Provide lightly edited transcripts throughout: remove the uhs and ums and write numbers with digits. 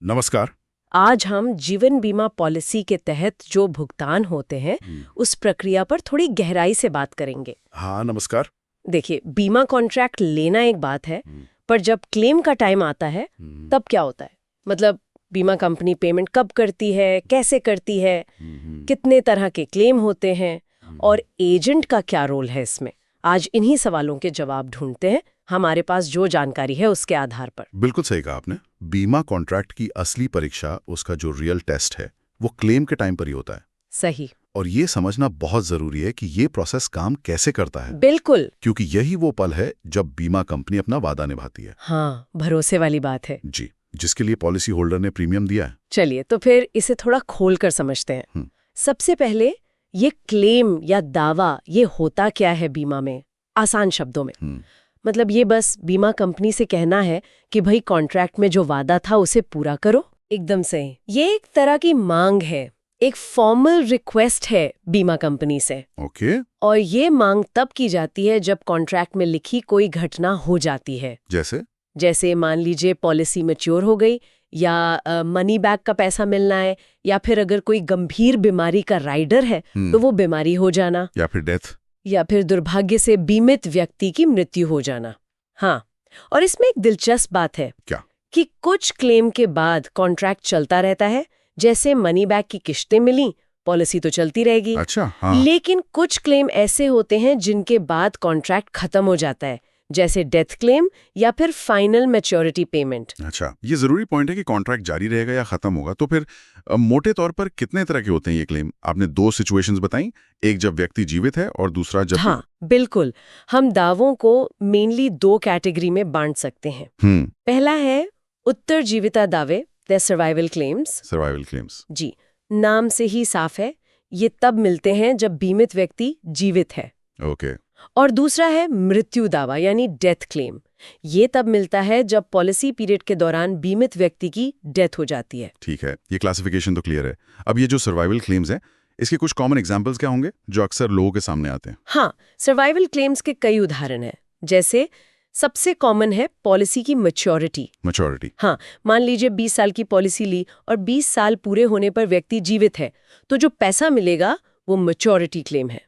नमस्कार। आज हम जीवन बीमा पॉलिसी के तहत जो भुगतान होते हैं उस प्रक्रिया पर थोड़ी गहराई से बात करेंगे। हाँ, नमस्कार। देखिए, बीमा कॉन्ट्रैक्ट लेना एक बात है, पर जब क्लेम का टाइम आता है तब क्या होता है? मतलब बीमा कंपनी पेमेंट कब करती है, कैसे करती है, कितने तरह के क्लेम होते हैं और एजेंट का क्या रोल है इसमें? आज इन्हीं सवालों के जवाब ढूंढते हैं, हमारे पास जो जानकारी है उसके आधार पर। बिल्कुल सही कहा आपने। बीमा कॉन्ट्रैक्ट की असली परीक्षा, उसका जो रियल टेस्ट है, वो क्लेम के टाइम पर ही होता है। सही। और ये समझना बहुत जरूरी है कि ये प्रोसेस काम कैसे करता है, बिल्कुल। क्योंकि यही वो पल है जब बीमा कंपनी अपना वादा निभाती है। हाँ, भरोसे वाली बात है जी, जिसके लिए पॉलिसी होल्डर ने प्रीमियम दिया है। चलिए तो फिर इसे थोड़ा खोल कर समझते हैं। सबसे पहले ये क्लेम या दावा ये होता क्या है बीमा में, आसान शब्दों में। मतलब ये बस बीमा कंपनी से कहना है कि भाई कॉन्ट्रैक्ट में जो वादा था उसे पूरा करो। एकदम सही। ये एक तरह की मांग है, एक फॉर्मल रिक्वेस्ट है बीमा कंपनी से। ओके। और ये मांग तब की जाती है जब कॉन्ट्रैक्ट में लिखी कोई घटना हो जाती है। जैसे मान लीजिए पॉलिसी मैच्योर हो गई, या मनी बैक का पैसा मिलना है, या फिर अगर कोई गंभीर बीमारी का राइडर है तो वो बीमारी हो जाना, या फिर डेथ, या फिर दुर्भाग्य से बीमित व्यक्ति की मृत्यु हो जाना। हाँ, और इसमें एक दिलचस्प बात है क्या? कि कुछ क्लेम के बाद कॉन्ट्रैक्ट चलता रहता है। जैसे मनी बैक की किश्तें मिली, पॉलिसी तो चलती रहेगी। अच्छा, हाँ। लेकिन कुछ क्लेम ऐसे होते हैं जिनके बाद कॉन्ट्रैक्ट खत्म हो जाता है, जैसे डेथ क्लेम या फिर फाइनल मैच्योरिटी पेमेंट। अच्छा, ये जरूरी पॉइंट है कि कॉन्ट्रैक्ट जारी रहेगा या खत्म होगा। तो फिर मोटे तौर पर कितने तरह के होते हैं ये क्लेम? आपने दो सिचुएशंस बताई, एक जब व्यक्ति जीवित है और दूसरा जब... हाँ, बिल्कुल। हम दावों को मेनली दो कैटेगरी में बांट सकते हैं। पहला है उत्तरजीविता दावे, द सर्वाइवल क्लेम्स। जी, नाम से ही साफ है, ये तब मिलते हैं जब बीमित व्यक्ति जीवित है। ओके। और दूसरा है मृत्यु दावा यानी डेथ क्लेम। ये तब मिलता है जब पॉलिसी पीरियड के दौरान बीमित व्यक्ति की डेथ हो जाती है। ठीक है, ये क्लासिफिकेशन तो क्लियर है। अब ये जो सर्वाइवल क्लेम्स हैं, इसके कुछ कॉमन एग्जांपल्स क्या होंगे जो अक्सर लोगों के सामने आते हैं? हाँ, सर्वाइवल क्लेम्स के कई उदाहरण हैं। जैसे सबसे कॉमन है पॉलिसी की मैच्योरिटी। हाँ, मान लीजिए 20 साल की पॉलिसी ली और 20 साल पूरे होने पर व्यक्ति जीवित है, तो जो पैसा मिलेगा वो मैच्योरिटी क्लेम है,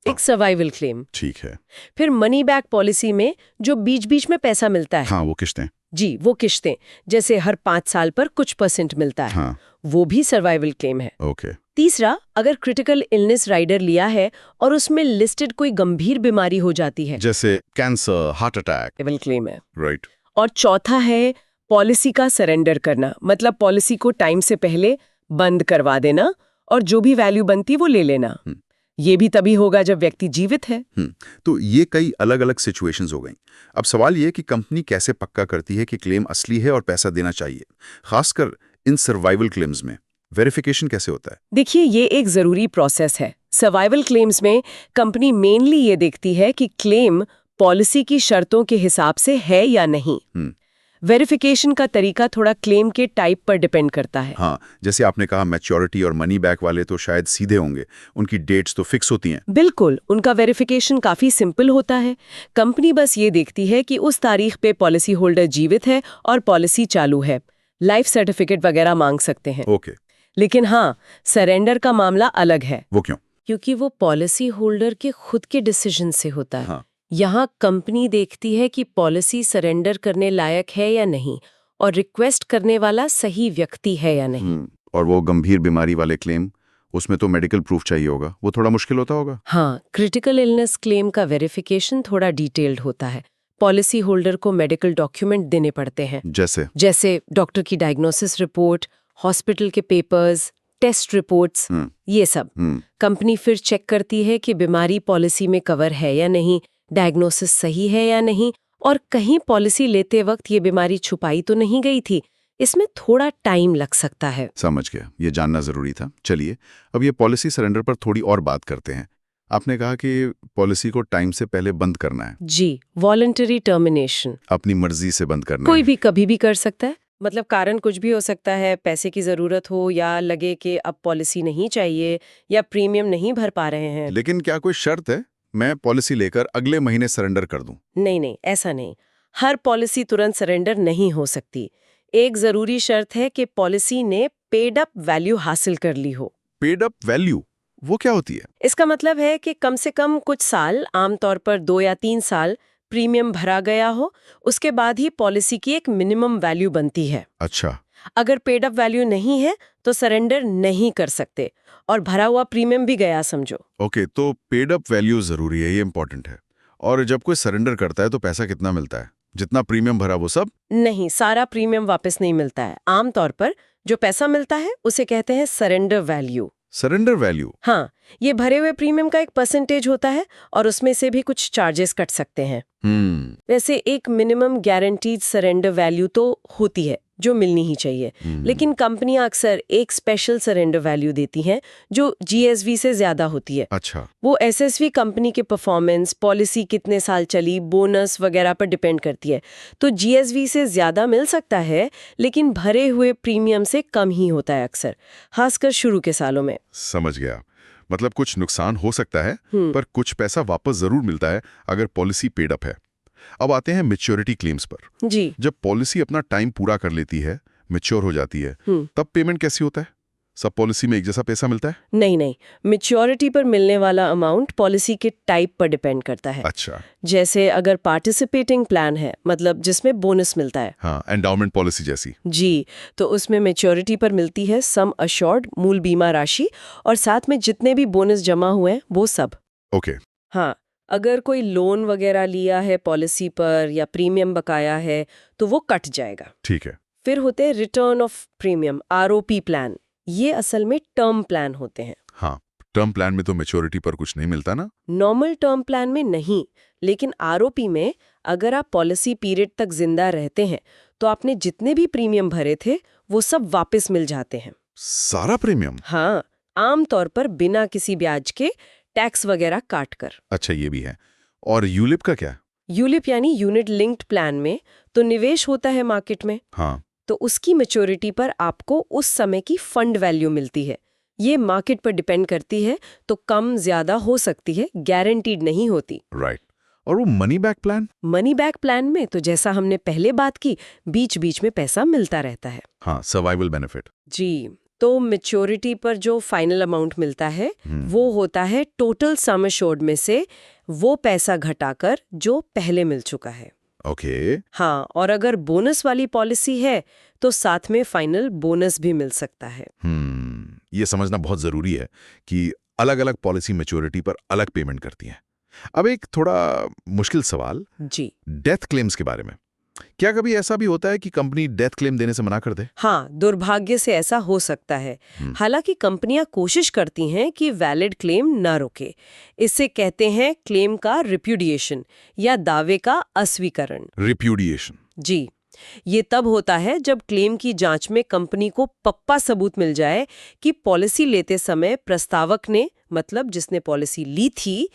एक सर्वाइवल क्लेम। ठीक है। फिर मनी बैक पॉलिसी में जो बीच बीच में पैसा मिलता है, हाँ, वो किश्तें। जी, वो किश्तें, जैसे हर 5 साल पर कुछ % मिलता है। हाँ। वो भी सर्वाइवल क्लेम है। ओके। तीसरा, अगर क्रिटिकल इलनेस राइडर लिया है और उसमें लिस्टेड कोई गंभीर बीमारी हो जाती है, जैसे cancer, heart attack, survival claim है। राइट। और चौथा है पॉलिसी का सरेंडर करना, मतलब पॉलिसी को टाइम से पहले बंद करवा देना और जो भी वैल्यू बनती वो ले लेना। ये भी तभी होगा जब व्यक्ति जीवित है। तो ये कई अलग अलग सिचुएशंस हो गई। अब सवाल ये कि कंपनी कैसे पक्का करती है कि क्लेम असली है और पैसा देना चाहिए? खासकर इन सर्वाइवल क्लेम्स में वेरिफिकेशन कैसे होता है? देखिए, ये एक जरूरी प्रोसेस है। सर्वाइवल क्लेम्स में कंपनी मेनली ये देखती है कि क्लेम पॉलिसी की शर्तों के हिसाब से है या नहीं। वेरिफिकेशन का तरीका थोड़ा क्लेम के टाइप पर डिपेंड करता है। हाँ, जैसे आपने कहा मैच्योरिटी और मनी बैक वाले तो शायद सीधे होंगे, उनकी डेट्स तो फिक्स होती हैं। बिल्कुल, उनका वेरिफिकेशन काफी सिंपल होता है। कंपनी बस ये देखती है कि उस तारीख पे पॉलिसी होल्डर जीवित है और पॉलिसी चालू है। लाइफ सर्टिफिकेट वगैरह मांग सकते हैं। ओके। लेकिन हाँ, सरेंडर का मामला अलग है। वो क्यों? क्योंकि वो पॉलिसी होल्डर के खुद के डिसीजन से होता है। हाँ। यहाँ कंपनी देखती है कि पॉलिसी सरेंडर करने लायक है या नहीं, और रिक्वेस्ट करने वाला सही व्यक्ति है या नहीं। और वो गंभीर बीमारी वाले क्लेम, उसमें तो मेडिकल प्रूफ चाहिए होगा, वो थोड़ा मुश्किल होता होगा। हाँ, क्रिटिकल इलनेस क्लेम का वेरिफिकेशन थोड़ा डिटेल्ड होता है। पॉलिसी होल्डर को मेडिकल डॉक्यूमेंट देने पड़ते हैं, जैसे डॉक्टर की डायग्नोसिस रिपोर्ट, हॉस्पिटल के पेपर्स, टेस्ट रिपोर्ट्स, ये सब। कंपनी फिर चेक करती है कि बीमारी पॉलिसी में कवर है या नहीं, डायग्नोसिस सही है या नहीं, और कहीं पॉलिसी लेते वक्त ये बीमारी छुपाई तो नहीं गई थी। इसमें थोड़ा टाइम लग सकता है। समझ गया, ये जानना जरूरी था। चलिए, अब ये पॉलिसी सरेंडर पर थोड़ी और बात करते हैं। आपने कहा कि पॉलिसी को टाइम से पहले बंद करना है। जी, वॉलंटरी टर्मिनेशन। अपनी मर्जी से बंद करना कोई है। भी कभी भी कर सकता है। मतलब कारण कुछ भी हो सकता है, पैसे की जरूरत हो, या लगे कि अब पॉलिसी नहीं चाहिए, या प्रीमियम नहीं भर पा रहे हैं। लेकिन क्या कोई शर्त है, मैं पॉलिसी लेकर अगले महीने सरेंडर कर दूं? नहीं, ऐसा नहीं। हर पॉलिसी तुरंत सरेंडर नहीं हो सकती। एक जरूरी शर्त है कि पॉलिसी ने पेड अप वैल्यू हासिल कर ली हो। पेड अप वैल्यू वो क्या होती है? इसका मतलब है कि कम से कम कुछ साल, आमतौर पर 2 या 3 साल प्रीमियम भरा गया हो, उसके बाद ही पॉलिसी की एक मिनिमम वैल्यू बनती है। अच्छा। अगर पेड अप वैल्यू नहीं है तो सरेंडर नहीं कर सकते और भरा हुआ प्रीमियम भी गया समझो। ओके, तो पेड अप वैल्यू जरूरी है, ये इंपॉर्टेंट है। और जब कोई सरेंडर करता है तो पैसा कितना मिलता है? जितना प्रीमियम भरा वो सब? नहीं, सारा प्रीमियम वापस नहीं मिलता है। आमतौर पर जो पैसा मिलता है उसे कहते हैं सरेंडर वैल्यू। Surrender value? हाँ, ये भरे हुए प्रीमियम का एक परसेंटेज होता है और उसमें से भी कुछ चार्जेस कट सकते हैं। वैसे एक मिनिमम गारंटीड सरेंडर वैल्यू तो होती है जो मिलनी ही चाहिए, लेकिन कंपनियां अक्सर एक स्पेशल सरेंडर वैल्यू देती हैं जो जीएसवी से ज्यादा होती है। अच्छा। वो एसएसवी कंपनी के परफॉर्मेंस, पॉलिसी कितने साल चली, बोनस वगैरह पर डिपेंड करती है। तो जीएसवी से ज्यादा मिल सकता है, लेकिन भरे हुए प्रीमियम से कम ही होता है अक्सर, खासकर शुरू के सालों में। समझ गया। मतलब कुछ नुकसान हो सकता है पर कुछ पैसा वापस जरूर मिलता है अगर पॉलिसी पेड अप है। अब आते हैं मैच्योरिटी क्लेम्स पर। जी। जब पॉलिसी अपना टाइम पूरा कर लेती है, मैच्योर हो जाती है, तब पेमेंट कैसी होता है? सब पॉलिसी में एक जैसा पैसा मिलता है? नहीं, मैच्योरिटी पर मिलने वाला अमाउंट पॉलिसी के टाइप पर डिपेंड करता है। अच्छा। जैसे अगर पार्टिसिपेटिंग प्लान है, मतलब जिसमें बोनस मिलता है। हाँ, एंडाउमेंट पॉलिसी जैसी। जी, तो उसमें मैच्योरिटी पर मिलती है सम अश्योर्ड, मूल बीमा राशि, और साथ में जितने भी बोनस जमा हुए हैं वो सब। ओके। हाँ, अगर कोई लोन वगैरह लिया है पॉलिसी पर या प्रीमियम बकाया है तो वो कट जाएगा। ठीक है। फिर होते हैं return of premium, ROP plan. ये असल में टर्म प्लान होते हैं। हाँ, टर्म प्लान में तो मैच्योरिटी पर कुछ नहीं मिलता ना? नॉर्मल टर्म प्लान में नहीं, लेकिन आरओपी में अगर आप पॉलिसी पीरियड तक जिंदा रहते हैं तो आपने जितने भी प्रीमियम भरे थे वो सब वापस मिल जाते हैं। सारा प्रीमियम? हाँ, आमतौर पर बिना किसी ब्याज के, टैक्स वगैरह काट कर। अच्छा, ये भी है। और यूलिप का क्या? यूलिप यानी यूनिट लिंक्ड प्लान में तो निवेश होता है मार्केट में। हाँ। तो उसकी मैच्योरिटी पर आपको उस समय की फंड वैल्यू मिलती है। ये मार्केट पर डिपेंड करती है, तो कम ज्यादा हो सकती है, गारंटीड नहीं होती। राइट। और वो money back plan? Money back plan में तो जैसा हमने पहले बात की, बीच बीच में पैसा मिलता रहता है। हाँ, सर्वाइवल बेनिफिट। जी, तो मैच्योरिटी पर जो फाइनल अमाउंट मिलता है वो होता है टोटल सम एश्योर्ड में से वो पैसा घटाकर जो पहले मिल चुका है। ओके। हाँ, और अगर बोनस वाली पॉलिसी है तो साथ में फाइनल बोनस भी मिल सकता है। ये समझना बहुत जरूरी है कि अलग-अलग पॉलिसी मैच्योरिटी पर अलग पेमेंट करती हैं। अब एक थोड़ा मुश्किल सवाल, जी। डेथ क्लेम्स के बारे में। क्या कभी ऐसा भी होता है कि कंपनी डेथ क्लेम देने से मना कर दे? हाँ, दुर्भाग्य से ऐसा हो सकता है। हालांकि कंपनियां कोशिश करती हैं कि वैलिड क्लेम न रोके। इससे कहते हैं क्लेम का रिप्यूडिएशन या दावे का अस्वीकरण। रिप्यूडिएशन? जी, ये तब होता है जब क्लेम की जांच में कंपनी को पक्का सबूत मिल जाए कि पॉलिसी लेते समय प्रस्तावक ने, मतलब जिसने पॉलिसी ली थी,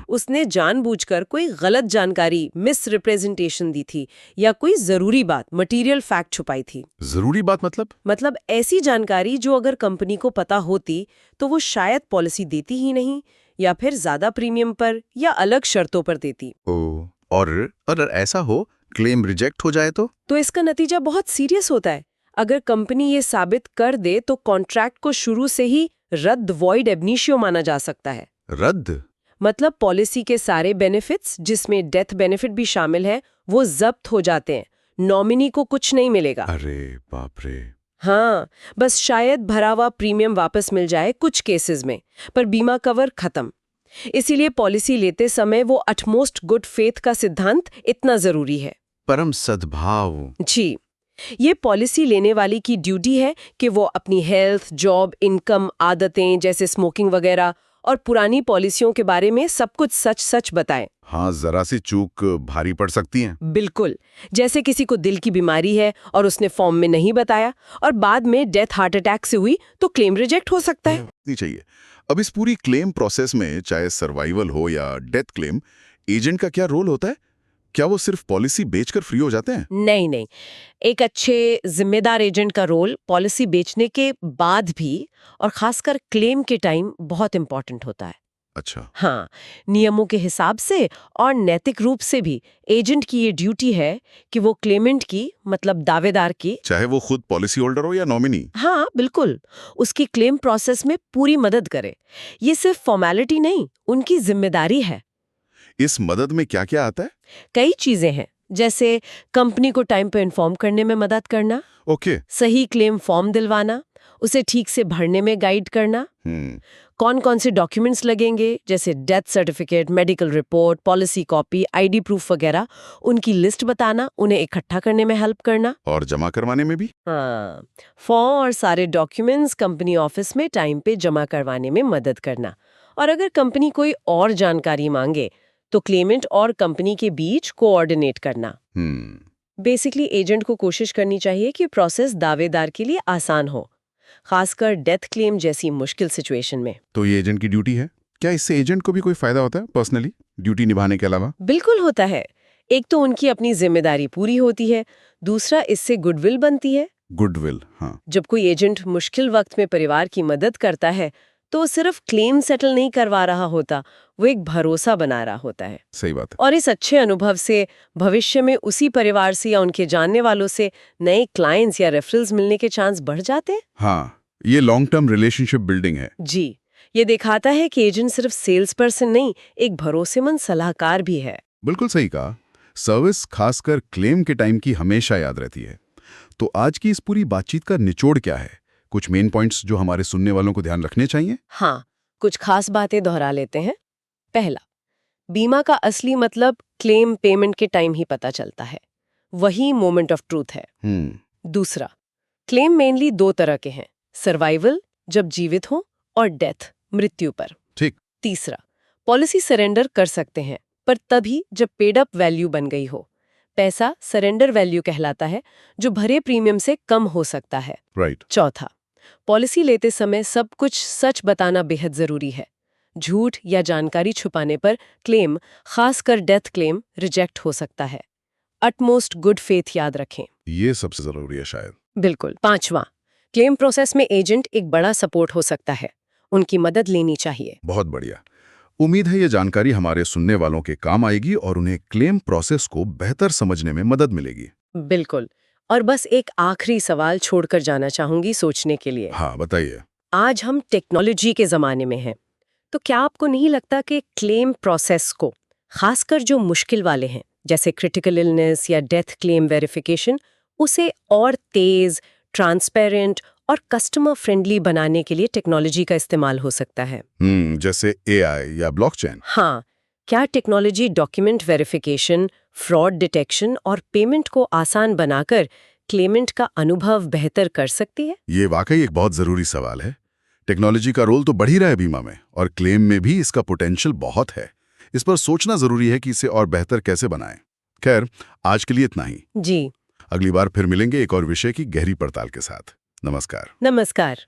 उसने जानबूझकर कोई गलत जानकारी, मिस रिप्रेजेंटेशन दी थी या कोई जरूरी बात, मटेरियल फैक्ट छुपाई थी। जरूरी बात मतलब ऐसी जानकारी जो अगर कंपनी को पता होती तो वो शायद पॉलिसी देती ही नहीं, या फिर ज्यादा प्रीमियम पर या अलग शर्तों पर देती। और अगर ऐसा हो, क्लेम रिजेक्ट हो जाए तो इसका नतीजा बहुत सीरियस होता है। अगर कंपनी ये साबित कर दे तो कॉन्ट्रैक्ट को शुरू से ही रद्द, वॉइड एबनिशियो माना जा सकता है। रद्द? मतलब पॉलिसी के सारे बेनिफिट्स, जिसमें डेथ बेनिफिट भी शामिल है, वो जब्त हो जाते हैं। नॉमिनी को कुछ नहीं मिलेगा। अरे बाप रे। हाँ, बस शायद भरा हुआ प्रीमियम वापस मिल जाए कुछ केसेस में, पर बीमा कवर खत्म। इसीलिए पॉलिसी लेते समय वो अटमोस्ट गुड फेथ का सिद्धांत इतना जरूरी है। परम सद्भाव। जी, ये पॉलिसी लेने वाली की ड्यूटी है कि वो अपनी हेल्थ, जॉब, इनकम, आदतें जैसे स्मोकिंग वगैरह और पुरानी पॉलिसियों के बारे में सब कुछ सच बताएं। हाँ, जरा सी चूक भारी पड़ सकती है। बिल्कुल, जैसे किसी को दिल की बीमारी है और उसने फॉर्म में नहीं बताया और बाद में डेथ हार्ट अटैक से हुई तो क्लेम रिजेक्ट हो सकता है। नहीं चाहिए। अब इस पूरी क्लेम प्रोसेस में, चाहे सर्वाइवल हो या डेथ क्लेम, एजेंट का क्या रोल होता है? क्या वो सिर्फ पॉलिसी बेचकर फ्री हो जाते हैं? नहीं, एक अच्छे जिम्मेदार एजेंट का रोल पॉलिसी बेचने के बाद भी और खासकर क्लेम के टाइम बहुत इंपॉर्टेंट होता है। अच्छा। हाँ, नियमों के हिसाब से और नैतिक रूप से भी एजेंट की ये ड्यूटी है कि वो क्लेमेंट की, मतलब दावेदार की, चाहे वो खुद पॉलिसी होल्डर हो या नॉमिनी। हाँ बिल्कुल, उसकी क्लेम प्रोसेस में पूरी मदद करे। ये सिर्फ फॉर्मेलिटी नहीं, उनकी जिम्मेदारी है। इस मदद में क्या क्या आता है? कई चीजें हैं, जैसे कंपनी को टाइम पे इन्फॉर्म करने में मदद करना, ओके। सही क्लेम फॉर्म दिलवाना, उसे ठीक से भरने में गाइड करना, कौन कौन से डॉक्यूमेंट्स लगेंगे जैसे death certificate, medical report, policy copy, ID proof वगैरह, उनकी लिस्ट बताना, उन्हें इकट्ठा करने में हेल्प करना। और जमा करवाने में भी? हाँ, फॉर्म और सारे डॉक्यूमेंट्स कंपनी ऑफिस में टाइम पे जमा करवाने में मदद करना। और अगर कंपनी कोई और जानकारी मांगे तो क्लेमेंट और कंपनी के बीच कोऑर्डिनेट करना। बेसिकली एजेंट को कोशिश करनी चाहिए कि प्रोसेस दावेदार के लिए आसान हो, खासकर डेथ क्लेम जैसी मुश्किल सिचुएशन में। तो ये एजेंट की ड्यूटी है। क्या इससे एजेंट को भी कोई फायदा होता है पर्सनली, ड्यूटी निभाने के अलावा? बिल्कुल होता है। एक तो उनकी अपनी जिम्मेदारी पूरी होती है, दूसरा इससे गुडविल बनती है। गुडविल, हाँ। जब कोई एजेंट मुश्किल वक्त में परिवार की मदद करता है तो वो सिर्फ क्लेम सेटल नहीं करवा रहा होता, वो एक भरोसा बना रहा होता है। सही बात है। और इस अच्छे अनुभव से भविष्य में उसी परिवार से या उनके जानने वालों से नए क्लाइंट्स या रेफरल्स मिलने के चांस बढ़ जाते हैं। हाँ, ये लॉन्ग टर्म रिलेशनशिप बिल्डिंग है। जी, ये दिखाता है कि एजेंट सिर्फ सेल्स पर्सन नहीं, एक भरोसेमंद सलाहकार भी है। बिल्कुल सही कहा। सर्विस खासकर क्लेम के टाइम की हमेशा याद रहती है। तो आज की इस पूरी बातचीत का निचोड़ क्या है? कुछ मेन पॉइंट्स जो हमारे सुनने वालों को ध्यान रखने चाहिए? हाँ, कुछ खास बातें दोहरा लेते हैं। पहला, बीमा का असली मतलब क्लेम पेमेंट के टाइम ही पता चलता है, वही मोमेंट ऑफ ट्रूथ है। दूसरा, क्लेम मेनली दो तरह के हैं, सर्वाइवल जब जीवित हो और डेथ मृत्यु पर। ठीक। तीसरा, पॉलिसी सरेंडर कर सकते हैं पर तभी जब पेड अप वैल्यू बन गई हो। पैसा सरेंडर वैल्यू कहलाता है, जो भरे प्रीमियम से कम हो सकता है। राइट। चौथा, पॉलिसी लेते समय सब कुछ सच बताना बेहद जरूरी है। झूठ या जानकारी छुपाने पर क्लेम, खासकर डेथ क्लेम, रिजेक्ट हो सकता है। अटमोस्ट गुड फेथ याद रखें, ये सबसे जरूरी है शायद। बिल्कुल। पांचवा, क्लेम प्रोसेस में एजेंट एक बड़ा सपोर्ट हो सकता है, उनकी मदद लेनी चाहिए। बहुत बढ़िया। उम्मीद है ये जानकारी हमारे सुनने वालों के काम आएगी और उन्हें क्लेम प्रोसेस को बेहतर समझने में मदद मिलेगी। बिल्कुल। और बस एक आखिरी सवाल छोड़कर जाना चाहूंगी सोचने के लिए। हाँ, बताइए। आज हम टेक्नोलॉजी के जमाने में हैं, तो क्या आपको नहीं लगता कि क्लेम प्रोसेस को, खासकर जो मुश्किल वाले हैं जैसे क्रिटिकल इलनेस या डेथ क्लेम वेरिफिकेशन, उसे और तेज, ट्रांसपेरेंट और कस्टमर फ्रेंडली बनाने के लिए टेक्नोलॉजी का इस्तेमाल हो सकता है? जैसे एआई या ब्लॉकचेन? हाँ, क्या technology document verification, fraud detection और पेमेंट को आसान बनाकर क्लेमेंट का अनुभव बेहतर कर सकती है? ये वाकई एक बहुत जरूरी सवाल है। टेक्नोलॉजी का रोल तो बढ़ ही रहा है बीमा में, और क्लेम में भी इसका पोटेंशियल बहुत है। इस पर सोचना जरूरी है कि इसे और बेहतर कैसे बनाएं। खैर, आज के लिए इतना ही। जी, अगली बार फिर मिलेंगे एक और विषय की गहरी पड़ताल के साथ। नमस्कार। नमस्कार।